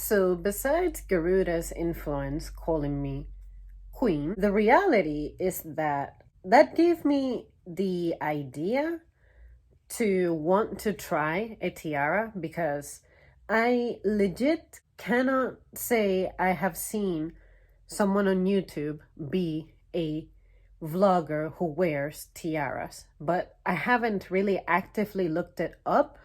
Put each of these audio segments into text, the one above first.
So, besides Garuda's influence calling me queen, the reality is that that gave me the idea to want to try a tiara because I legit cannot say I have seen someone on YouTube be a vlogger who wears tiaras, but I haven't really actively looked it up.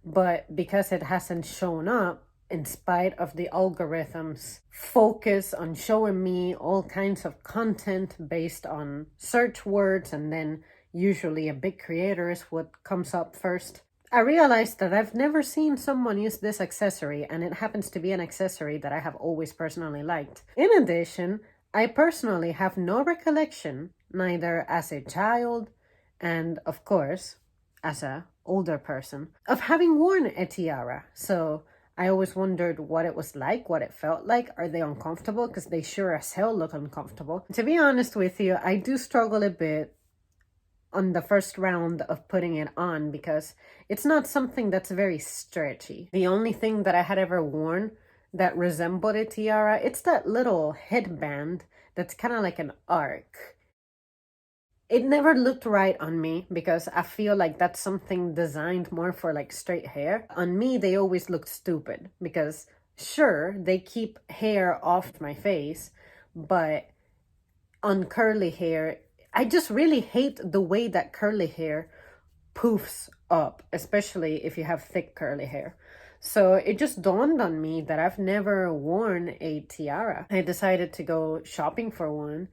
But because it hasn't shown up, in spite of the algorithms focus on showing me all kinds of content based on search words, and then usually a big creator is what comes up first, I realized that I've never seen someone use this accessory, and it happens to be an accessory that I have always personally liked. In addition, I personally have no recollection, neither as a child and, of course, as a older person, of having worn a tiara. So I always wondered what it was like, what it felt like. Are they uncomfortable? Because they sure as hell look uncomfortable. To be honest with you, I do struggle a bit on the first round of putting it on because it's not something that's very stretchy. The only thing that I had ever worn that resembled a tiara, it's that little headband that's kind of like an arc. It never looked right on me because I feel like that's something designed more for like straight hair. On me, they always looked stupid because sure, they keep hair off my face, but on curly hair, I just really hate the way that curly hair poofs up, especially if you have thick curly hair. So it just dawned on me that I've never worn a tiara. I decided to go shopping for one.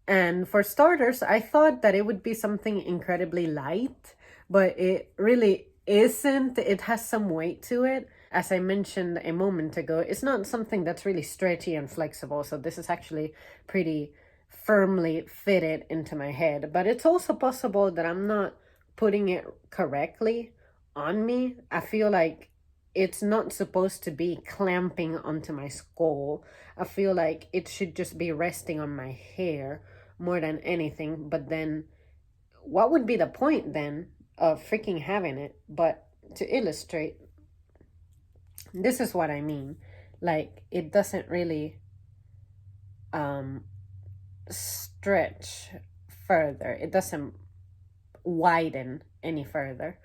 And for starters, I thought that it would be something incredibly light, but it really isn't. It has some weight to it. As I mentioned a moment ago, it's not something that's really stretchy and flexible. So this is actually pretty firmly fitted into my head. But it's also possible that I'm not putting it correctly on me. I feel like it's not supposed to be clamping onto my skull. I feel like it should just be resting on my hair more than anything. But then, what would be the point then of freaking having it? But to illustrate, this is what I mean. Like, it doesn't really stretch further, it doesn't widen any further.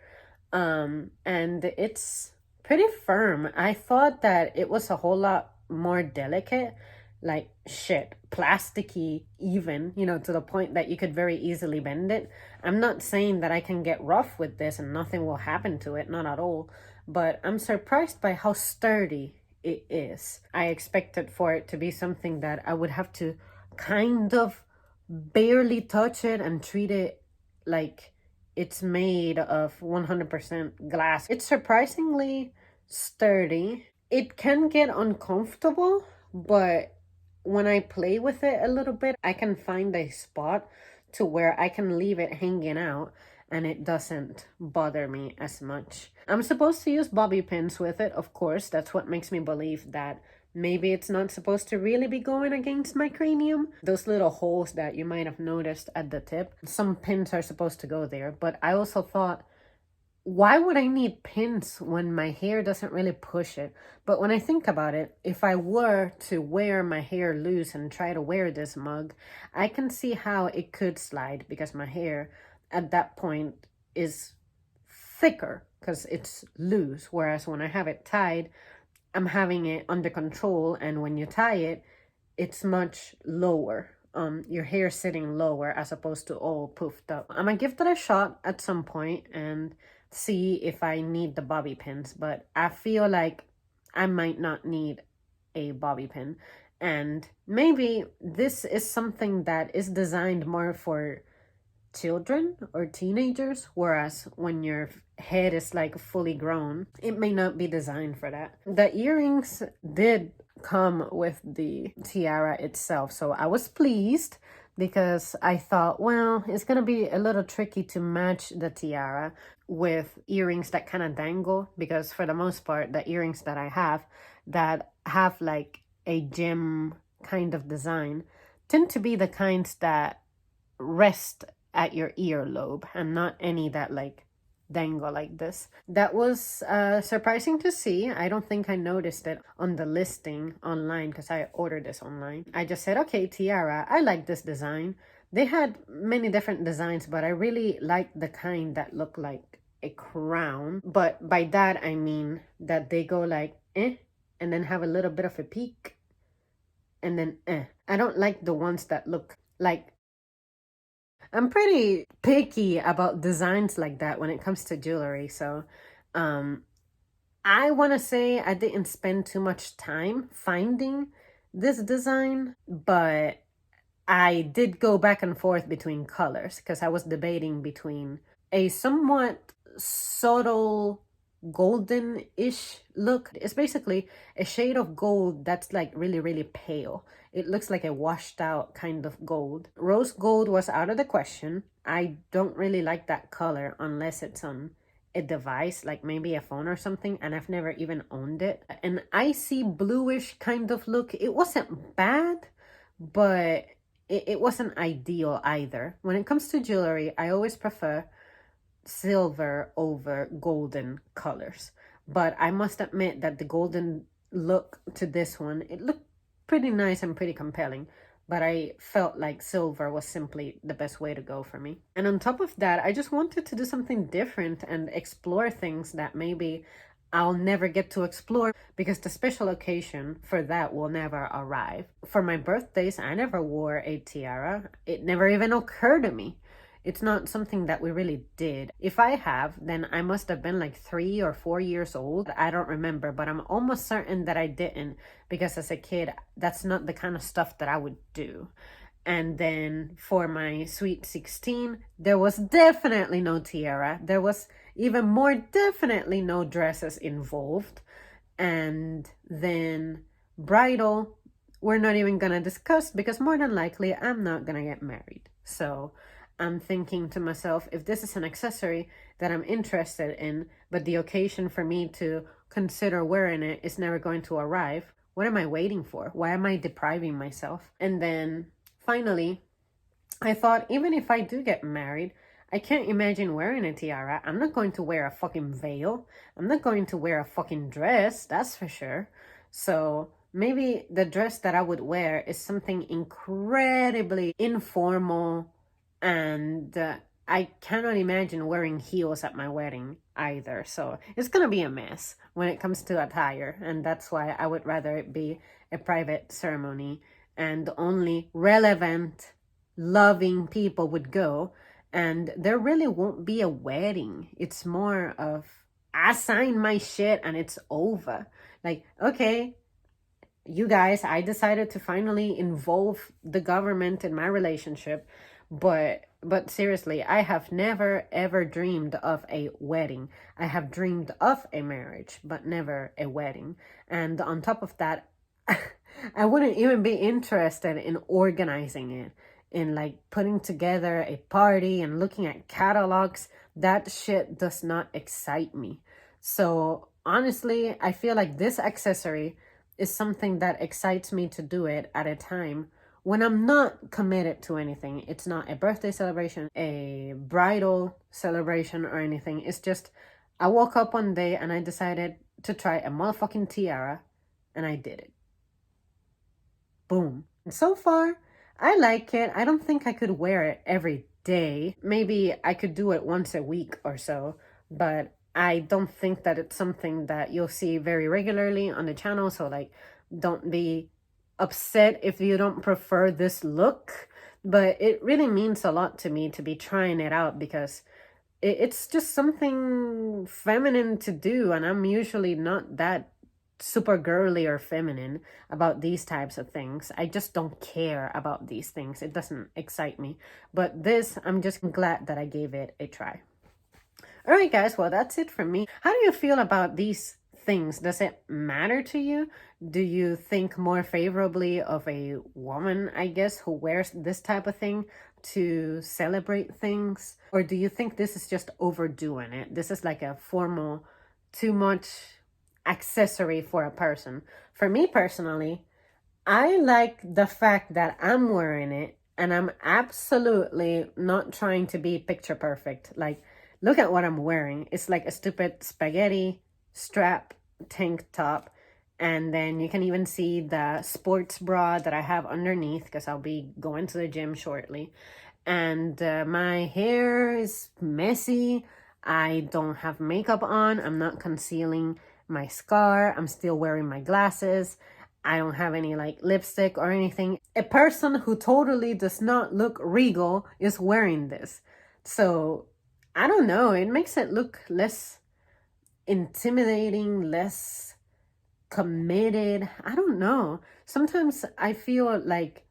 And it's pretty firm. I thought that it was a whole lot more delicate, like shit, plasticky, even, to the point that you could very easily bend it. I'm not saying that I can get rough with this and nothing will happen to it, not at all, but I'm surprised by how sturdy it is. I expected for it to be something that I would have to kind of barely touch it and treat it like it's made of 100% glass. It's surprisingly sturdy. It can get uncomfortable, but when I play with it a little bit, I can find a spot to where I can leave it hanging out and it doesn't bother me as much. I'm supposed to use bobby pins with it, of course. That's what makes me believe that maybe it's not supposed to really be going against my cranium. Those little holes that you might have noticed at the tip, some pins are supposed to go there. But I also thought, why would I need pins when my hair doesn't really push it? But when I think about it, if I were to wear my hair loose and try to wear this mug, I can see how it could slide because my hair at that point is thicker because it's loose. Whereas when I have it tied, I'm having it under control, and when you tie it, it's much lower. Your hair sitting lower as opposed to all poofed up. I'm gonna give that a shot at some point and see if I need the bobby pins, but I feel like I might not need a bobby pin. And maybe this is something that is designed more for children or teenagers, whereas when your head is like fully grown, it may not be designed for that. The earrings did come with the tiara itself, so I was pleased because I thought, well, it's gonna be a little tricky to match the tiara with earrings that kind of dangle, because for the most part, the earrings that I have that have like a gem kind of design tend to be the kinds that rest at your earlobe and not any that like dangle like this. That was surprising to see. I don't think I noticed it on the listing online because I ordered this online. I just said, okay, Tiara, I like this design. They had many different designs, but I really liked the kind that looked like a crown. But by that, I mean that they go like, and then have a little bit of a peak, and then, I don't like the ones that look like, I'm pretty picky about designs like that when it comes to jewelry. So, um, I want to say I didn't spend too much time finding this design, but I did go back and forth between colors because I was debating between a somewhat subtle golden-ish look. It's basically a shade of gold that's like really, really pale. It looks like a washed out kind of gold. Rose gold was out of the question. I don't really like that color unless it's on a device, like maybe a phone or something, and I've never even owned it. An icy bluish kind of look. It wasn't bad, but it wasn't ideal either. When it comes to jewelry, I always prefer silver over golden colors. But I must admit that the golden look to this one, it looked pretty nice and pretty compelling. But I felt like silver was simply the best way to go for me. And on top of that, I just wanted to do something different and explore things that maybe I'll never get to explore because the special occasion for that will never arrive. For my birthdays, I never wore a tiara. It never even occurred to me. It's not something that we really did. If I have, then I must have been like 3 or 4 years old. I don't remember, but I'm almost certain that I didn't because as a kid, that's not the kind of stuff that I would do. And then for my sweet 16, there was definitely no tiara. There was even more definitely no dresses involved. And then bridal, we're not even gonna discuss because more than likely I'm not gonna get married. So I'm thinking to myself, if this is an accessory that I'm interested in, but the occasion for me to consider wearing it is never going to arrive, what am I waiting for? Why am I depriving myself? And then finally, I thought, even if I do get married, I can't imagine wearing a tiara. I'm not going to wear a fucking veil. I'm not going to wear a fucking dress, that's for sure. So maybe the dress that I would wear is something incredibly informal, and I cannot imagine wearing heels at my wedding either. So it's gonna be a mess when it comes to attire, and that's why I would rather it be a private ceremony and only relevant, loving people would go, and there really won't be a wedding. It's more of I signed my shit and it's over. Like, okay, you guys, I decided to finally involve the government in my relationship, but seriously, I have never ever dreamed of a wedding. I have dreamed of a marriage, but never a wedding. And on top of that, I wouldn't even be interested in organizing it, in like putting together a party and looking at catalogs. That shit does not excite me. So honestly, I feel like this accessory is something that excites me to do it at a time when I'm not committed to anything. It's not a birthday celebration, a bridal celebration, or anything. It's just I woke up one day and I decided to try a motherfucking tiara, and I did it. Boom. And so far, I like it. I don't think I could wear it every day. Maybe I could do it once a week or so, but I don't think that it's something that you'll see very regularly on the channel. So like, don't be upset if you don't prefer this look, but it really means a lot to me to be trying it out because it's just something feminine to do, and I'm usually not that super girly or feminine about these types of things. I just don't care about these things. It doesn't excite me. But this, I'm just glad that I gave it a try. All right, guys, well, that's it from me. How do you feel about these things? Does it matter to you? Do you think more favorably of a woman, I guess, who wears this type of thing to celebrate things? Or do you think this is just overdoing it? This is like a formal, too much accessory for a person. For me personally, I like the fact that I'm wearing it and I'm absolutely not trying to be picture perfect. Like, look at what I'm wearing. It's like a stupid spaghetti strap tank top. And then you can even see the sports bra that I have underneath because I'll be going to the gym shortly. And my hair is messy. I don't have makeup on. I'm not concealing my scar. I'm still wearing my glasses. I don't have any like lipstick or anything. A person who totally does not look regal is wearing this. So I don't know. It makes it look less intimidating, less committed. I don't know. Sometimes I feel like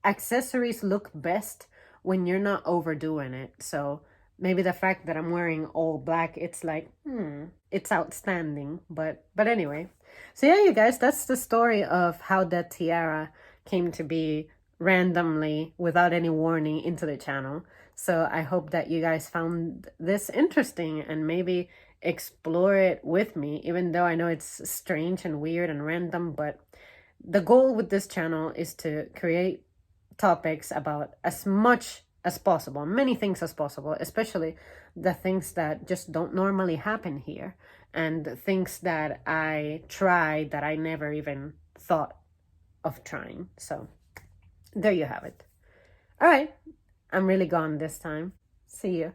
accessories look best when you're not overdoing it. So maybe the fact that I'm wearing all black, it's like, it's outstanding. But anyway. So yeah, you guys, that's the story of how that tiara came to be randomly without any warning into the channel. So I hope that you guys found this interesting and maybe explore it with me, even though I know it's strange and weird and random. But the goal with this channel is to create topics about as much as possible, many things as possible, especially the things that just don't normally happen here, and things that I tried that I never even thought of trying. So there you have it. All right, I'm really gone this time. See you.